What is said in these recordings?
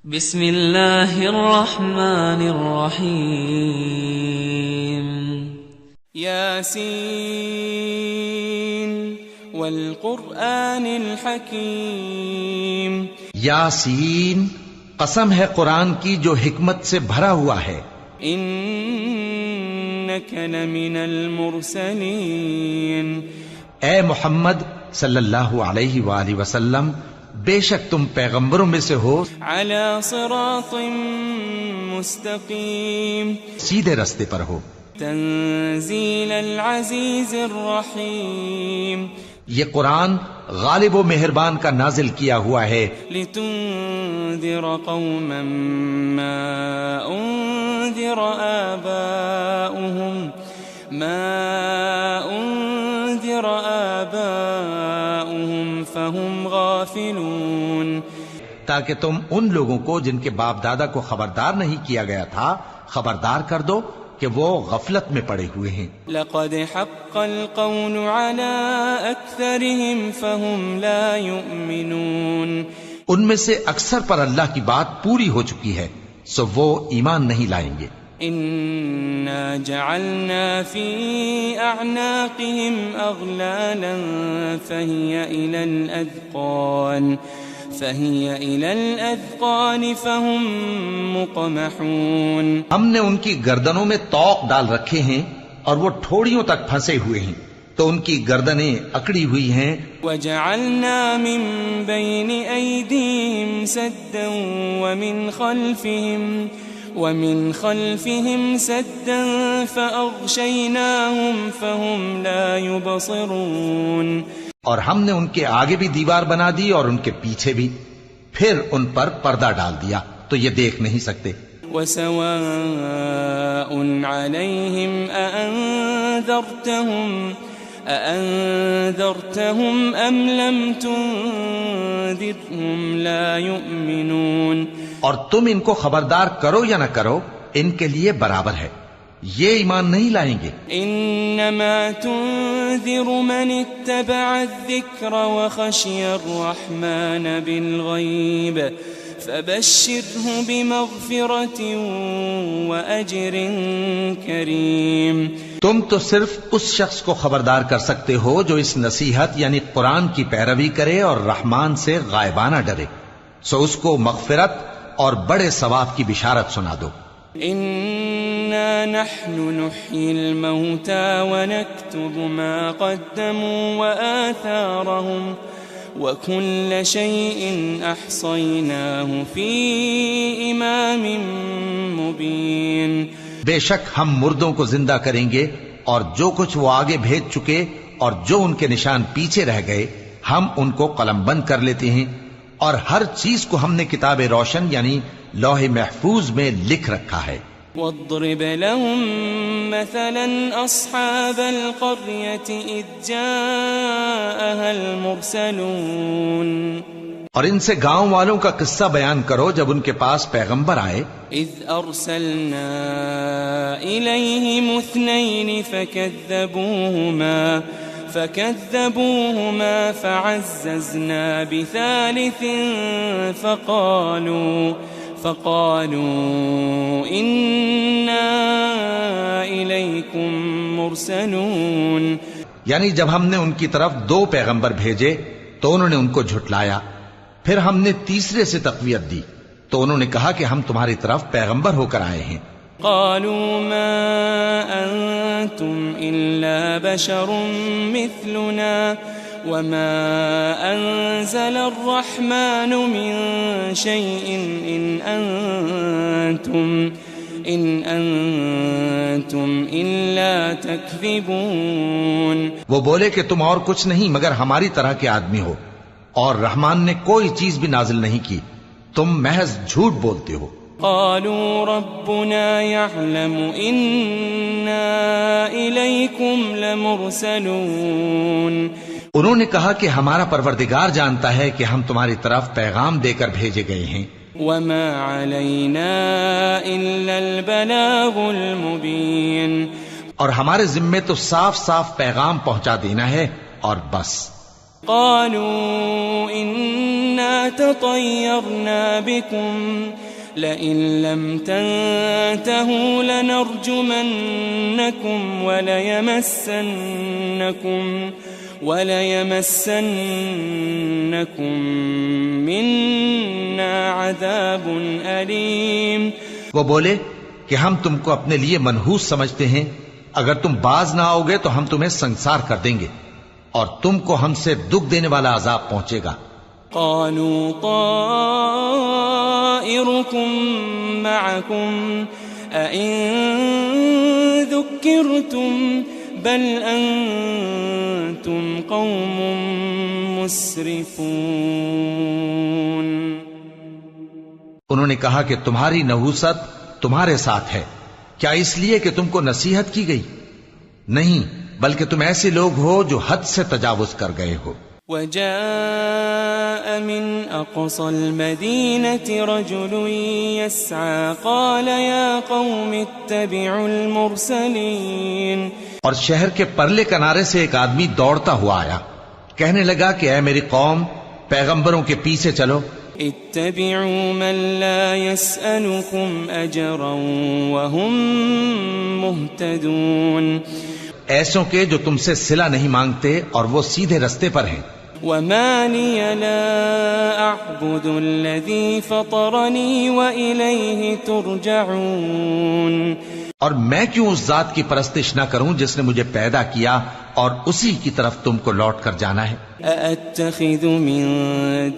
بسم اللہ الرحمن الرحیم یاسین والقرآن الحکیم یاسین، قسم ہے قرآن کی جو حکمت سے بھرا ہوا ہے. انک لمن المرسلین، اے محمد صلی اللہ علیہ وآلہ وسلم، بے شک تم پیغمبروں میں سے ہو، علی صراط مستقیم، سیدھے رستے پر ہو. تنزیل العزیز الرحیم، یہ قرآن غالب و مہربان کا نازل کیا ہوا ہے، لتنذر قوما ما انذر آباؤهم فهم غافلون، تاکہ تم ان لوگوں کو جن کے باپ دادا کو خبردار نہیں کیا گیا تھا خبردار کر دو کہ وہ غفلت میں پڑے ہوئے ہیں. لقد حق القول على اکثرهم فهم لا يؤمنون، ان میں سے اکثر پر اللہ کی بات پوری ہو چکی ہے سو وہ ایمان نہیں لائیں گے. انا جعلنا في اعناقهم اغلالا فهي الى الاذقان فهم مقمحون، ہم نے ان کی گردنوں میں طوق ڈال رکھے ہیں اور وہ ٹھوڑیوں تک پھنسے ہوئے ہیں تو ان کی گردنیں اکڑی ہوئی ہیں. وجعلنا من بين ايديهم سدا ومن خلفهم سدا فأغشيناهم فهم لا يبصرون، اور ہم نے ان کے آگے بھی دیوار بنا دی اور ان کے پیچھے بھی، پھر ان پر پردہ ڈال دیا تو یہ دیکھ نہیں سکتے. وسواء عليهم أأنذرتهم أم لم تنذرهم لا يؤمنون، اور تم ان کو خبردار کرو یا نہ کرو ان کے لیے برابر ہے، یہ ایمان نہیں لائیں گے. انما تنذر من اتبع الذکر وخشی الرحمن بالغیب فبشره بمغفرة وأجر کریم، تم تو صرف اس شخص کو خبردار کر سکتے ہو جو اس نصیحت یعنی قرآن کی پیروی کرے اور رحمان سے غائبانہ ڈرے، سو اس کو مغفرت اور بڑے ثواب کی بشارت سنا دو. انا نحن نحيي الموتى ونكتب ما قدموا وآثارهم وكل شيء احصيناه في امام مبين، بے شک ہم مردوں کو زندہ کریں گے اور جو کچھ وہ آگے بھیج چکے اور جو ان کے نشان پیچھے رہ گئے ہم ان کو قلم بند کر لیتے ہیں، اور ہر چیز کو ہم نے کتاب روشن یعنی لوح محفوظ میں لکھ رکھا ہے. واضرب لهم مثلا اصحاب القرية اذ جاءها المرسلون، اور ان سے گاؤں والوں کا قصہ بیان کرو جب ان کے پاس پیغمبر آئے. اذ ارسلنا اليهم اثنين فكذبوهما فعززنا بثالث فقالوا إنا إليكم مرسلون، یعنی جب ہم نے ان کی طرف 2 پیغمبر بھیجے تو انہوں نے ان کو جھٹلایا، پھر ہم نے تیسرے سے تقویت دی تو انہوں نے کہا کہ ہم تمہاری طرف پیغمبر ہو کر آئے ہیں. قالوا ما أنتم إلا بشر مثلنا وما أنزل الرحمن من شيء إن أنتم إلا تكذبون، وہ بولے کہ تم اور کچھ نہیں مگر ہماری طرح کے آدمی ہو اور رحمان نے کوئی چیز بھی نازل نہیں کی، تم محض جھوٹ بولتے ہو. قالوا ربنا يعلم إنا إليكم لمرسلون، انہوں نے کہا کہ ہمارا پروردگار جانتا ہے کہ ہم تمہاری طرف پیغام دے کر بھیجے گئے ہیں. وما علينا إلا البلاغ المبين، اور ہمارے ذمے تو صاف صاف پیغام پہنچا دینا ہے اور بس. قالوا إنا تطيرنا بكم لئن لم تنتهوا لنرجمنكم وليمسنكم منا عذاب أليم. وہ بولے کہ ہم تم کو اپنے لیے منحوس سمجھتے ہیں، اگر تم باز نہ آؤ گے تو ہم تمہیں سنسار کر دیں گے اور تم کو ہم سے دکھ دینے والا عذاب پہنچے گا. قالوا طائركم معكم أئن ذكرتم بل أنتم قوم مسرفون. انہوں نے کہا کہ تمہاری نحوست تمہارے ساتھ ہے، کیا اس لیے کہ تم کو نصیحت کی گئی؟ نہیں، بلکہ تم ایسے لوگ ہو جو حد سے تجاوز کر گئے ہو. وجاء من أقصى المدينة رجل يسعى قال يا قوم اتبعوا المرسلين. اور شہر کے پرلے کنارے سے ایک آدمی دوڑتا ہوا آیا، کہنے لگا کہ اے میری قوم، پیغمبروں کے پیچھے چلو. اتبعوا من لا يسألكم أجرا وهم مهتدون. ایسوں کے جو تم سے صلہ نہیں مانگتے اور وہ سیدھے رستے پر ہیں. وما لي لا أعبد الذي فطرني وإليه ترجعون. اور میں کیوں اس ذات کی پرستش نہ کروں جس نے مجھے پیدا کیا اور اسی کی طرف تم کو لوٹ کر جانا ہے. أأتخذ من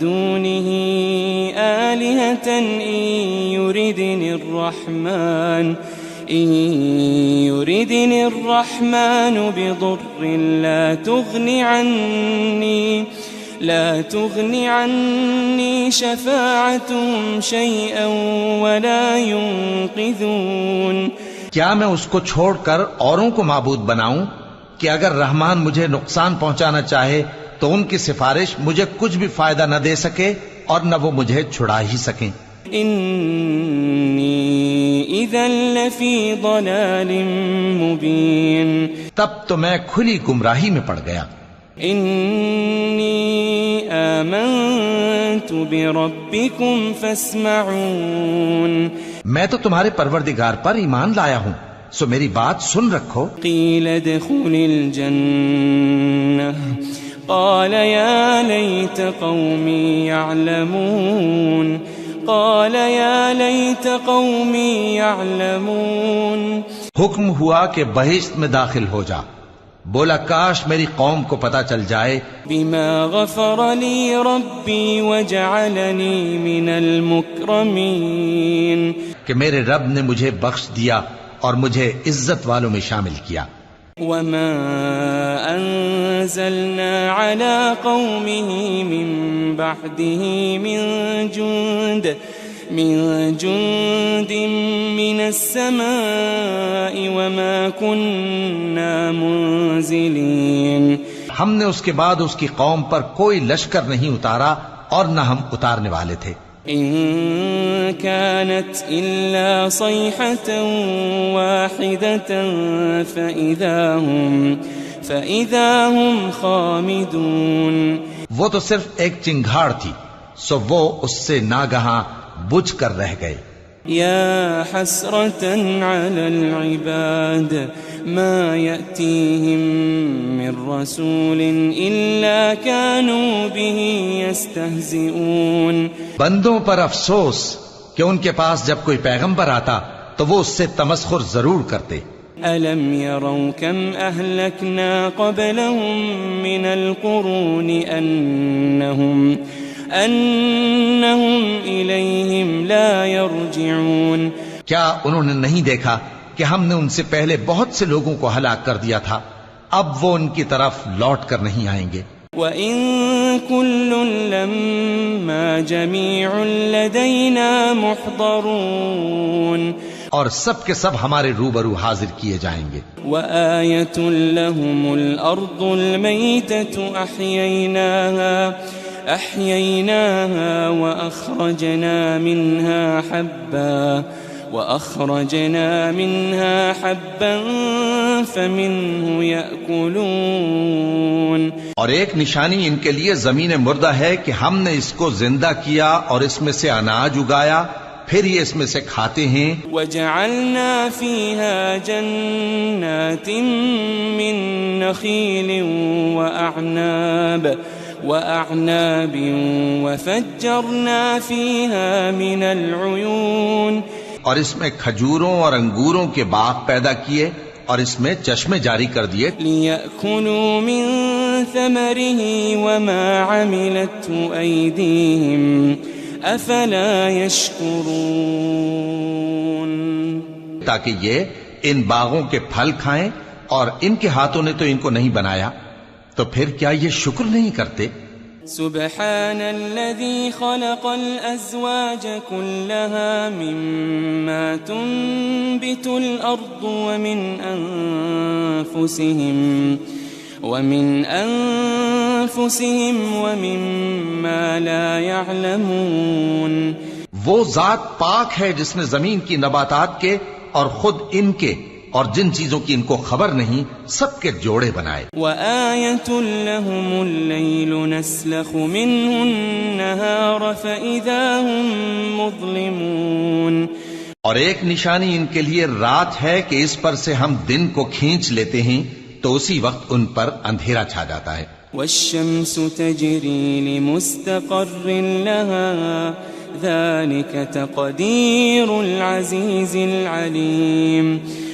دونه آلهة إن يردني الرحمن بضر لا تغني عني شفاعتهم شيئا ولا ينقذون. کیا میں اس کو چھوڑ کر اوروں کو معبود بناؤں کہ اگر رحمان مجھے نقصان پہنچانا چاہے تو ان کی سفارش مجھے کچھ بھی فائدہ نہ دے سکے اور نہ وہ مجھے چھڑا ہی سکیں. انی اذا لفی ضلال مبین. تب تو میں کھلی گمراہی میں پڑ گیا. انی آمنت بربکم فاسمعون. میں تو تمہارے پروردگار پر ایمان لایا ہوں، سو میری بات سن رکھو. قیل ادخل الجنہ قال یا لیت قومی یعلمون. حکم ہوا کہ بہشت میں داخل ہو جا. بولا کاش میری قوم کو پتا چل جائے. بما غفر لی ربی وجعلنی من المکرمین. کہ میرے رب نے مجھے بخش دیا اور مجھے عزت والوں میں شامل کیا. وما انزلنا على قومه من بعده من جند من السماء وما كنا منزلين. ہم نے اس کے بعد اس کی قوم پر کوئی لشکر نہیں اتارا اور نہ ہم اتارنے والے تھے. إن كانت إلا صيحة واحدة فإذا هم خامدون. وہ تو صرف ایک چنگھاڑ تھی، سو وہ اس سے ناگہاں بجھ کر رہ گئے. يا حسرة على العباد ما يأتيهم من رسول إلا كانوا به يستهزئون. بندوں پر افسوس کہ ان کے پاس جب کوئی پیغمبر آتا تو وہ اس سے تمسخر ضرور کرتے. ألم يروا كم أهلكنا قبلهم من القرون أنهم إليهم لا يرجعون. کیا انہوں نے نہیں دیکھا کہ ہم نے ان سے پہلے بہت سے لوگوں کو ہلاک کر دیا تھا، اب وہ ان کی طرف لوٹ کر نہیں آئیں گے. وَإِن كُلٌّ لَمَّا جَمِيعٌ لَدَيْنَا مُحْضَرُونَ. اور سب کے سب ہمارے روبرو حاضر کیے جائیں گے. وَآيَةٌ لَهُمُ الْأَرْضُ الْمَيْتَةُ أَحْيَيْنَاهَا وَأَخْرَجْنَا مِنْهَا حَبًّا وأخرجنا منها حبا فمنه يأكلون. اور ایک نشانی ان کے لیے زمین مردہ ہے کہ ہم نے اس کو زندہ کیا اور اس میں سے اناج اگایا، پھر یہ اس میں سے کھاتے ہیں. وجعلنا فيها جنات من نخيل وأعناب وفجرنا فيها من العيون. اور اس میں کھجوروں اور انگوروں کے باغ پیدا کیے اور اس میں چشمے جاری کر دیے. لِيَأْكُلُوا مِن ثَمَرِهِ وَمَا عَمِلَتْهُ أَيْدِيهِمْ أَفَلَا يَشْكُرُونَ. تاکہ یہ ان باغوں کے پھل کھائیں، اور ان کے ہاتھوں نے تو ان کو نہیں بنایا، تو پھر کیا یہ شکر نہیں کرتے؟ سبحان الذي خلق الأزواج كلها مما تنبت الأرض ومن أنفسهم ومما لا يعلمون. وہ ذات پاک ہے جس نے زمین کی نباتات کے اور خود ان کے اور جن چیزوں کی ان کو خبر نہیں سب کے جوڑے بنائے. وَآيَةٌ لَهُمُ اللَّيْلُ نَسْلَخُ مِنْهُ النَّهَارَ فَإِذَا هُمْ مُظْلِمُونَ. اور ایک نشانی ان کے لیے رات ہے کہ اس پر سے ہم دن کو کھینچ لیتے ہیں تو اسی وقت ان پر اندھیرا چھا جاتا ہے. وَالشَّمْسُ تَجْرِي لِمُسْتَقَرٍّ لَهَا ذَلِكَ تَقْدِيرُ الْعَزِيزِ الْعَلِيمِ.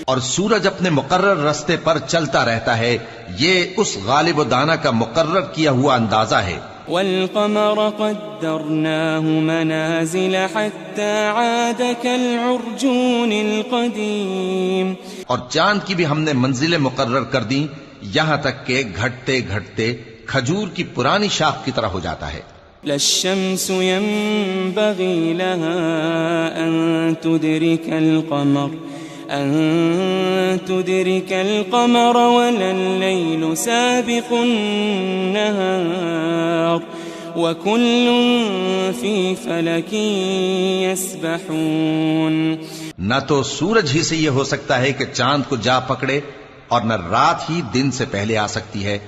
اور سورج اپنے مقرر رستے پر چلتا رہتا ہے، یہ اس غالب و دانا کا مقرر کیا ہوا اندازہ ہے. وَالْقَمَرَ قَدَّرْنَاهُ مَنَازِلَ حَتَّى عَادَ كَالْعُرْجُونِ الْقَدِيمِ. اور چاند کی بھی ہم نے منزلیں مقرر کر دیں یہاں تک کہ گھٹتے گھٹتے کھجور کی پرانی شاخ کی طرح ہو جاتا ہے. لَا الشَّمْسُ يَنبَغِي لَهَا أَن تُدْرِكَ الْقَمَرَ وَلَا اللَّيْلُ سَابِقُ النَّهَارِ وَكُلٌّ فِي فَلَكٍ يَسْبَحُونَ. نہ تو سورج ہی سے یہ ہو سکتا ہے کہ چاند کو جا پکڑے، اور نہ رات ہی دن سے پہلے آ سکتی ہے،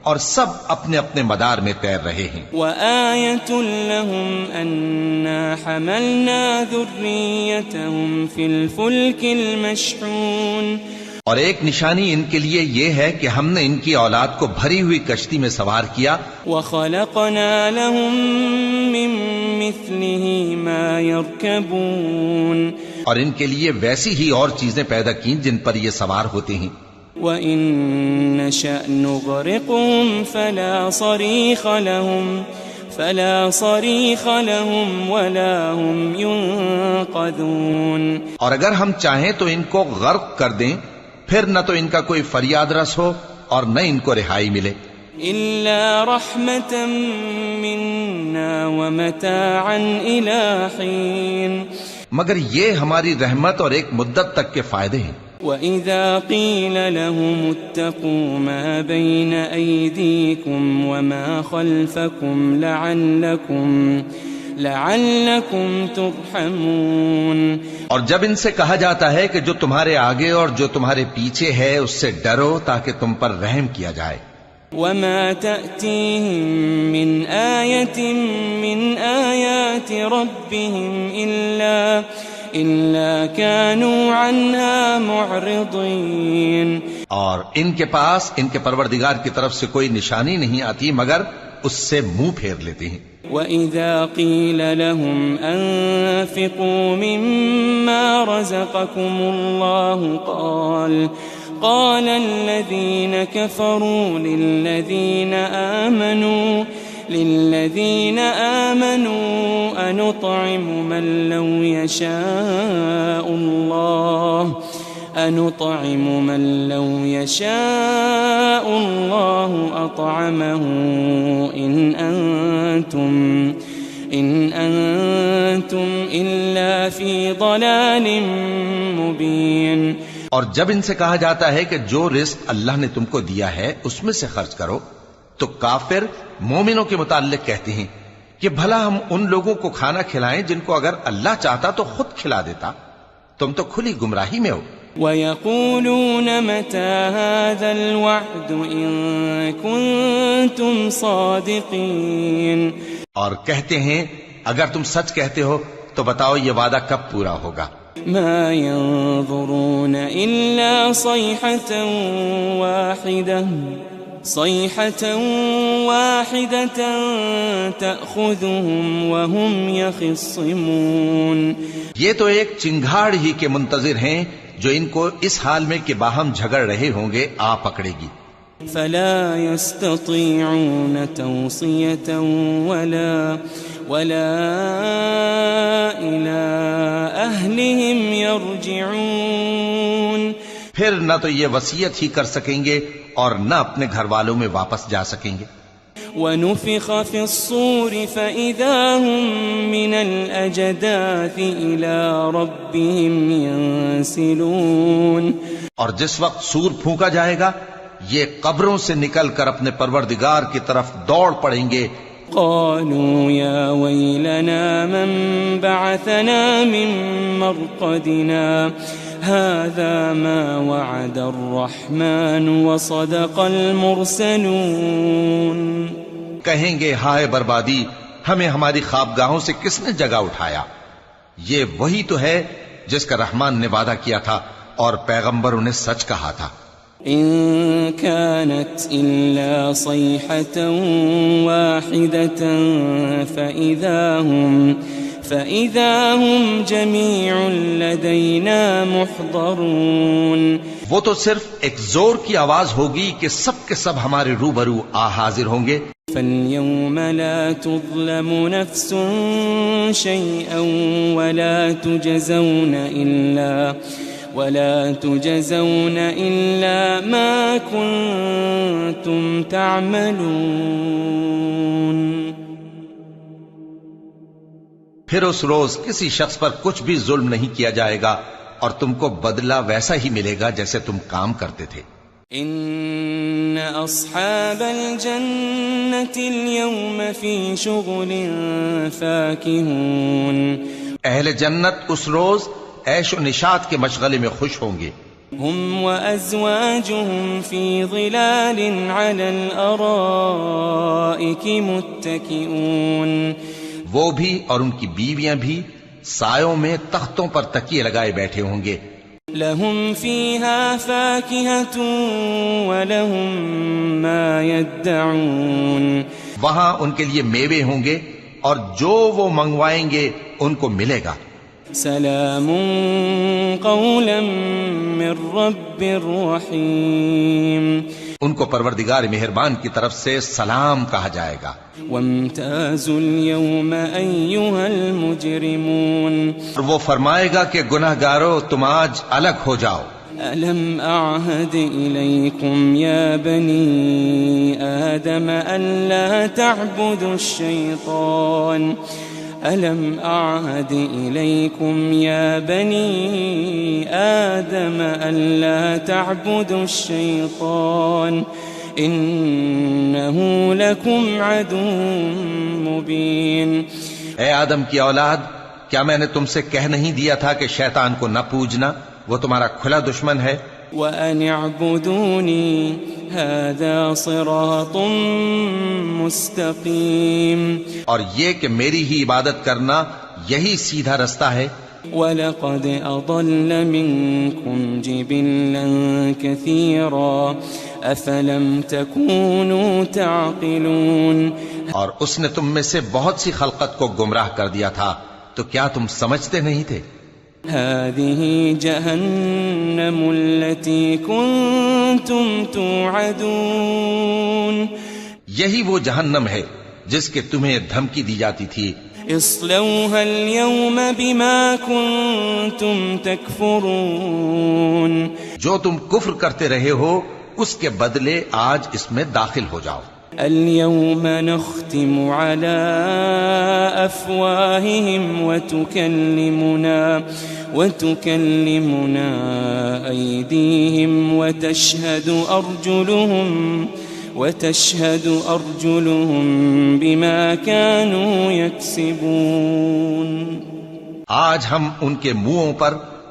اور سب اپنے اپنے مدار میں تیر رہے ہیں. وَآيَةٌ لَهُمْ أَنَّا حَمَلْنَا ذُرِّيَّتَهُمْ فِي الْفُلْكِ الْمَشْحُونِ. اور ایک نشانی ان کے لیے یہ ہے کہ ہم نے ان کی اولاد کو بھری ہوئی کشتی میں سوار کیا. وَخَلَقْنَا لَهُم مِّن مِّثْلِهِ مَا يَرْكَبُونَ. اور ان کے لیے ویسی ہی اور چیزیں پیدا کیں جن پر یہ سوار ہوتے ہیں. وَإِن نَّشَأْ نُغْرِقْهُمْ فَلَا صَرِيخَ لَهُمْ وَلَا هُمْ يُنقَذُونَ. اور اگر ہم چاہیں تو ان کو غرق کر دیں، پھر نہ تو ان کا کوئی فریاد رس ہو اور نہ ان کو رہائی ملے. إِلَّا رَحْمَةً مِّنَّا وَمَتَاعًا إِلَىٰ حِينٍ. مگر یہ ہماری رحمت اور ایک مدت تک کے فائدے ہیں. وَإِذَا قِيلَ لَهُمُ اتَّقُوا مَا بَيْنَ أَيْدِيكُمْ وَمَا خَلْفَكُمْ لَعَلَّكُمْ تُرْحَمُونَ. اور جب ان سے کہا جاتا ہے کہ جو تمہارے آگے اور جو تمہارے پیچھے ہے اس سے ڈرو تاکہ تم پر رحم کیا جائے. وَمَا تَأْتِيهِم مِّنْ آيَةٍ مِّنْ آيَاتِ رَبِّهِمْ إِلَّا كَانُوا عَنْهَا مُعْرِضِينَ. اور ان کے پاس ان کے پروردگار کی طرف سے کوئی نشانی نہیں آتی مگر اس سے منہ پھیر لیتے ہیں. وَإِذَا قِيلَ لَهُمْ أَنفِقُوا مِمَّا رَزَقَكُمُ اللَّهُ قال الذين كفروا للذين آمنوا أنطعم من لو يشاء الله أطعمه إن أنتم إلا في ضلال مبين. اور جب ان سے کہا جاتا ہے کہ جو رزق اللہ نے تم کو دیا ہے اس میں سے خرچ کرو، تو کافر مومنوں کے متعلق کہتے ہیں کہ بھلا ہم ان لوگوں کو کھانا کھلائیں جن کو اگر اللہ چاہتا تو خود کھلا دیتا. تم تو کھلی گمراہی میں ہو. وَيَقُولُونَ مَتَى هَذَا الْوَعْدُ إِن كُنتُمْ صَادِقِينَ. اور کہتے ہیں اگر تم سچ کہتے ہو تو بتاؤ یہ وعدہ کب پورا ہوگا. مَا يَنظُرُونَ إِلَّا صَيْحَةً وَاحِدَةً تَأْخُذُهُمْ وَهُمْ يَخِصِّمُونَ. یہ تو ایک چنگھاڑ ہی کے منتظر ہیں جو ان کو اس حال میں کہ باہم جھگڑ رہے ہوں گے آ پکڑے گی. فَلَا يَسْتَطِيعُونَ تَوْصِيَةً وَلَا إِلَىٰ أَهْلِهِمْ يَرْجِعُونَ. پھر نہ تو یہ وصیت ہی کر سکیں گے اور نہ اپنے گھر والوں میں واپس جا سکیں گے. وَنُفِخَ فِي الصُّورِ فَإِذَا هُم مِّنَ الْأَجْدَاثِ إِلَىٰ رَبِّهِمْ يَنسِلُونَ. اور جس وقت سور پھونکا جائے گا یہ قبروں سے نکل کر اپنے پروردگار کی طرف دوڑ پڑیں گے. قالوا يا ويلنا من بعثنا من مرقدنا هذا ما وعد الرحمن وصدق المرسلون. کہیں گے ہائے بربادی، ہمیں ہماری خوابگاہوں سے کس نے جگہ اٹھایا. یہ وہی تو ہے جس کا رحمان نے وعدہ کیا تھا اور پیغمبروں نے سچ کہا تھا. إن كانت إلا صيحة واحدة فإذا هم جميع لدينا محضرون. وہ تو صرف ایک زور کی آواز ہوگی کہ سب کے سب ہمارے روبرو آ حاضر ہوں گے. فاليوم لا تظلم نفس شيئا ولا تجزون إلا ما كنتم تعملون. پھر اس روز کسی شخص پر کچھ بھی ظلم نہیں کیا جائے گا اور تم کو بدلہ ویسا ہی ملے گا جیسے تم کام کرتے تھے. ان اصحاب الجنة اليوم في شغل فاكهون. اہل جنت اس روز عیش و نشاط کے مشغلے میں خوش ہوں گے. هم وازواجهم في ظلال على الارائك متكئون. وہ بھی اور ان کی بیویاں بھی سایوں میں تختوں پر تکیے لگائے بیٹھے ہوں گے. لهم فيها فاكهة ولهم ما يدعون. وہاں ان کے لیے میوے ہوں گے اور جو وہ منگوائیں گے ان کو ملے گا. سلام قولا من رب رحیم. ان کو پروردگار مہربان کی طرف سے سلام کہا جائے گا. وامتازوا اليوم ایھا المجرمون. اور وہ فرمائے گا کہ گناہگارو تم آج الگ ہو جاؤ. ألم أعهد إليكم يا بني آدم ألا تعبدوا الشيطان ألم أعهد إليكم يا بني آدم ألا تعبدوا الشيطان إنه لكم عدو مبين. اے آدم کی اولاد، کیا میں نے تم سے کہہ نہیں دیا تھا کہ شیطان کو نہ پوجنا، وہ تمہارا کھلا دشمن ہے. وَأَنِ اعْبُدُونِي هَذَا صِرَاطٌ مُسْتَقِيمٌ. اور یہ کہ میری ہی عبادت کرنا یہی سیدھا رستہ ہے. وَلَقَدْ أَضَلَّ مِنْكُمْ جِبِلًّا كَثِيرًا أَفَلَمْ تَكُونُوا تَعْقِلُونَ. اور اس نے تم میں سے بہت سی خلقت کو گمراہ کر دیا تھا، تو کیا تم سمجھتے نہیں تھے؟ هذه جهنم التي كنتم توعدون. یہی وہ جہنم ہے جس کے تمہیں دھمکی دی جاتی تھی. اصلوها اليوم بما كنتم تكفرون. جو تم کفر کرتے رہے ہو اس کے بدلے آج اس میں داخل ہو جاؤ. اليوم نختم على أفواههم وتكلمنا أيديهم وتشهد أرجلهم بما كانوا يكسبون. آج ہم ان کے منہوں پر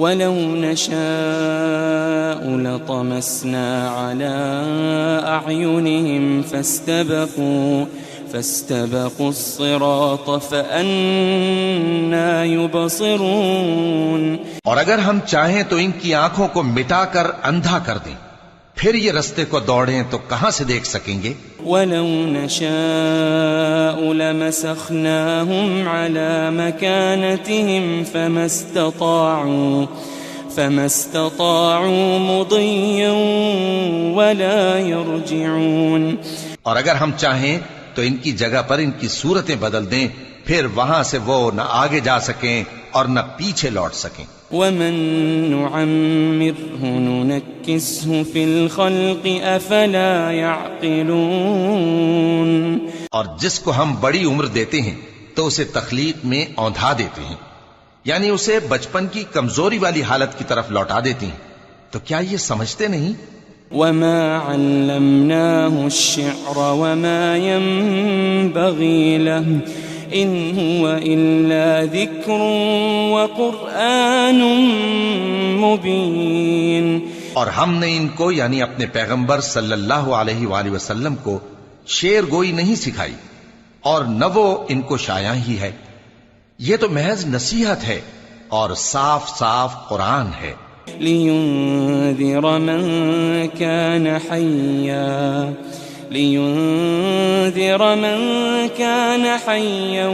وَلَوْ نَشَاءُ لَطَمَسْنَا عَلَىٰ أَعْيُنِهِمْ فَاسْتَبَقُوا الصِّرَاطَ فَأَنَّىٰ يُبْصِرُونَ۔ اور اگر ہم چاہیں تو ان کی آنکھوں کو مٹا کر اندھا کر دیں، پھر یہ رستے کو دوڑیں تو کہاں سے دیکھ سکیں گے؟ وَلَوْ نَشَاءُ لَمَسَخْنَاهُمْ عَلَىٰ مَكَانَتِهِمْ فَمَا اسْتَطَاعُوا مُضِيًّا وَلَا يَرْجِعُونَ۔ اور اگر ہم چاہیں تو ان کی جگہ پر ان کی صورتیں بدل دیں، پھر وہاں سے وہ نہ آگے جا سکیں اور نہ پیچھے لوٹ سکیں۔ وَمَن نُّعَمِّرْهُ نُنَكِّسْهُ فِي الْخَلْقِ أَفَلَا يَعْقِلُونَ۔ اور جس کو ہم بڑی عمر دیتے ہیں تو اسے تخلیق میں اوندھا دیتے ہیں، یعنی اسے بچپن کی کمزوری والی حالت کی طرف لوٹا دیتے ہیں، تو کیا یہ سمجھتے نہیں؟ وَمَا عَلَّمْنَاهُ الشِّعْرَ وَمَا يَنبَغِي لَهُ إِنْ هُوَ إِلَّا ذِكْرٌ وَقُرْآنٌ مُبِينٌ۔ اور ہم نے ان کو یعنی اپنے پیغمبر صلی اللہ علیہ وآلہ وسلم کو شعر گوئی نہیں سکھائی اور نہ وہ ان کو شایع ہی ہے، یہ تو محض نصیحت ہے اور صاف صاف قرآن ہے۔ لِيُنذِرَ مَن كَانَ حَيًّا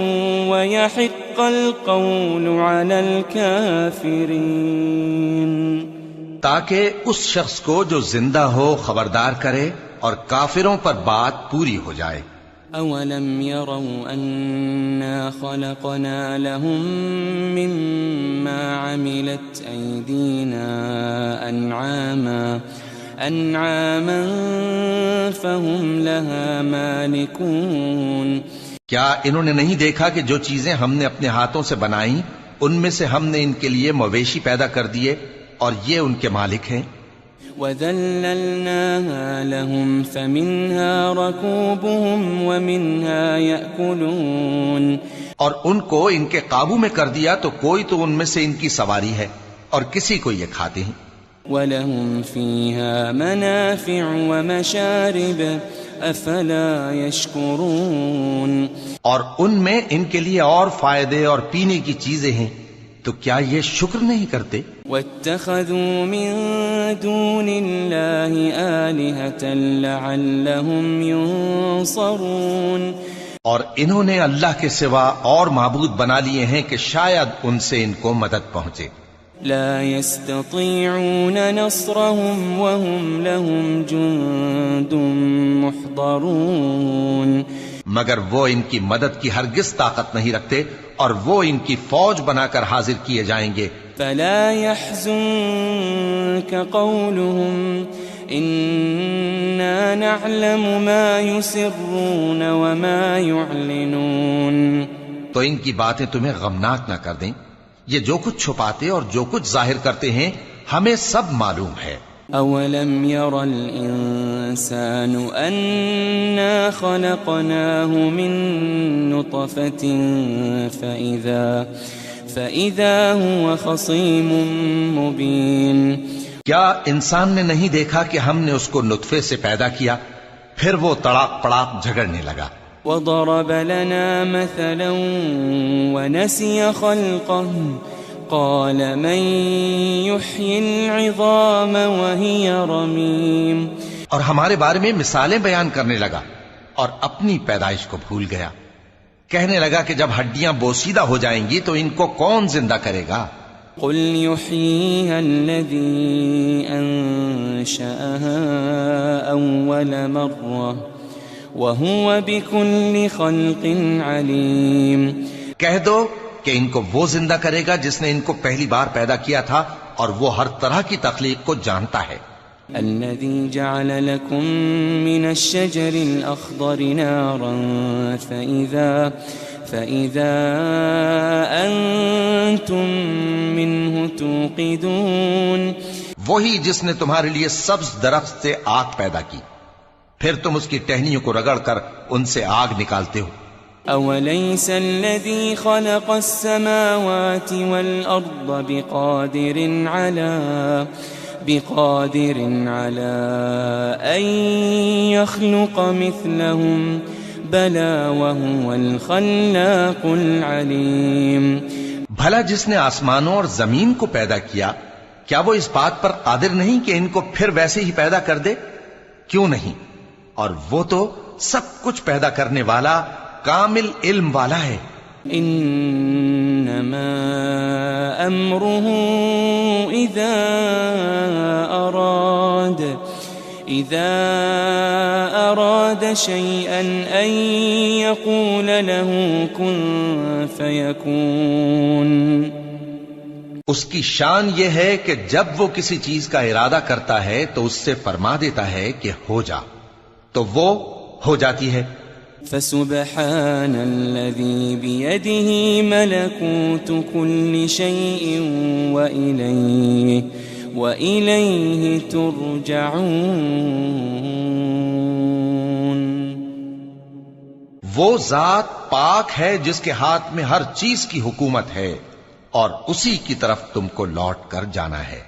وَيَحِقَّ الْقَوْلُ عَلَى الْكَافِرِينَ۔ تاکہ اس شخص کو جو زندہ ہو خبردار کرے اور کافروں پر بات پوری ہو جائے۔ أَوَلَمْ يَرَوْا أَنَّا خَلَقْنَا لَهُم مِّمَّا عَمِلَتْ أَيْدِينَا أَنْعَامًا فَهُمْ لَهَا مَالِكُونَ۔ کیا انہوں نے نہیں دیکھا کہ جو چیزیں ہم نے اپنے ہاتھوں سے بنائیں ان میں سے ہم نے ان کے لیے مویشی پیدا کر دیے اور یہ ان کے مالک ہیں۔ وَذَلَّلْنَاهَا لَهُمْ فَمِنْهَا رَكُوبُهُمْ وَمِنْهَا يَأْكُلُونَ۔ اور ان کو ان کے قابو میں کر دیا تو کوئی تو ان میں سے ان کی سواری ہے اور کسی کو یہ کھاتے ہیں۔ وَلَهُمْ فِيهَا مَنَافِعُ وَمَشَارِبُ أَفَلَا يَشْكُرُونَ۔ اور ان میں ان کے لیے اور فائدے اور پینے کی چیزیں ہیں، تو کیا یہ شکر نہیں کرتے؟ وَاتَّخَذُوا مِن دُونِ اللَّهِ آلِهَةً لَعَلَّهُمْ يُنصَرُونَ۔ اور انہوں نے اللہ کے سوا اور معبود بنا لیے ہیں کہ شاید ان سے ان کو مدد پہنچے۔ لا يستطيعون نصرهم وهم لهم جند محضرون۔ مگر وہ ان کی مدد کی ہرگز طاقت نہیں رکھتے اور وہ ان کی فوج بنا کر حاضر کیے جائیں گے۔ فلا يحزنك قولهم إنا نعلم ما يسرون وما يعلنون۔ تو ان کی باتیں تمہیں غمناک نہ کر دیں، یہ جو کچھ چھپاتے اور جو کچھ ظاہر کرتے ہیں ہمیں سب معلوم ہے۔ أَوَلَمْ يَرَ الْإِنسَانُ أَنَّا خَلَقْنَاهُ مِن نُّطْفَةٍ فَإِذَا هُوَ خَصِيمٌ مُّبِينٌ۔ کیا انسان نے نہیں دیکھا کہ ہم نے اس کو نطفے سے پیدا کیا، پھر وہ تڑاک پڑاک جھگڑنے لگا۔ وَضَرَبَ لَنَا مَثَلًا وَنَسِيَ خَلْقَهُ قَالَ مَن يُحْيِي الْعِظَامَ وَهِيَ رَمِيمٌ۔ اور ہمارے بارے میں مثالیں بیان کرنے لگا اور اپنی پیدائش کو بھول گیا، کہنے لگا کہ جب ہڈیاں بوسیدہ ہو جائیں گی تو ان کو کون زندہ کرے گا؟ قُلْ يُحْيِيهَا الَّذِي أَنشَأَهَا أَوَّلَ مَرَّةٍ وَهُوَ بِكُلِّ خَلْقٍ عَلِيمٌ۔ کہہ دو کہ ان کو وہ زندہ کرے گا جس نے ان کو پہلی بار پیدا کیا تھا اور وہ ہر طرح کی تخلیق کو جانتا ہے۔ الَّذِي جَعَلَ لَكُم مِّنَ الشَّجَرِ الْأَخْضَرِ نَارًا فَإِذَا أَنتُم مِّنْهُ تُوقِدُونَ۔ وہی جس نے تمہارے لیے سبز درخت سے آگ پیدا کی، پھر تم اس کی ٹہنیوں کو رگڑ کر ان سے آگ نکالتے ہو. أوليس الذي خلق السماوات والأرض بقادر على أن يخلق مثلهم بلى وهو الخلاق العليم. بھلا جس نے آسمانوں اور زمین کو پیدا کیا کیا وہ اس بات پر قادر نہیں کہ ان کو پھر ویسے ہی پیدا کر دے؟ کیوں نہیں؟ اور وہ تو سب کچھ پیدا کرنے والا کامل علم والا ہے. انما امره اذا اراد شيئا ان يقول له كن فيكون. اس کی شان یہ ہے کہ جب وہ کسی چیز کا ارادہ کرتا ہے تو اس سے فرما دیتا ہے کہ ہو جا، تو وہ ہو جاتی ہے. فسبحان الذي بيده ملكوت كل شيء وإليه ترجعون. وہ ذات پاک ہے جس کے ہاتھ میں ہر چیز کی حکومت ہے اور اسی کی طرف تم کو لوٹ کر جانا ہے.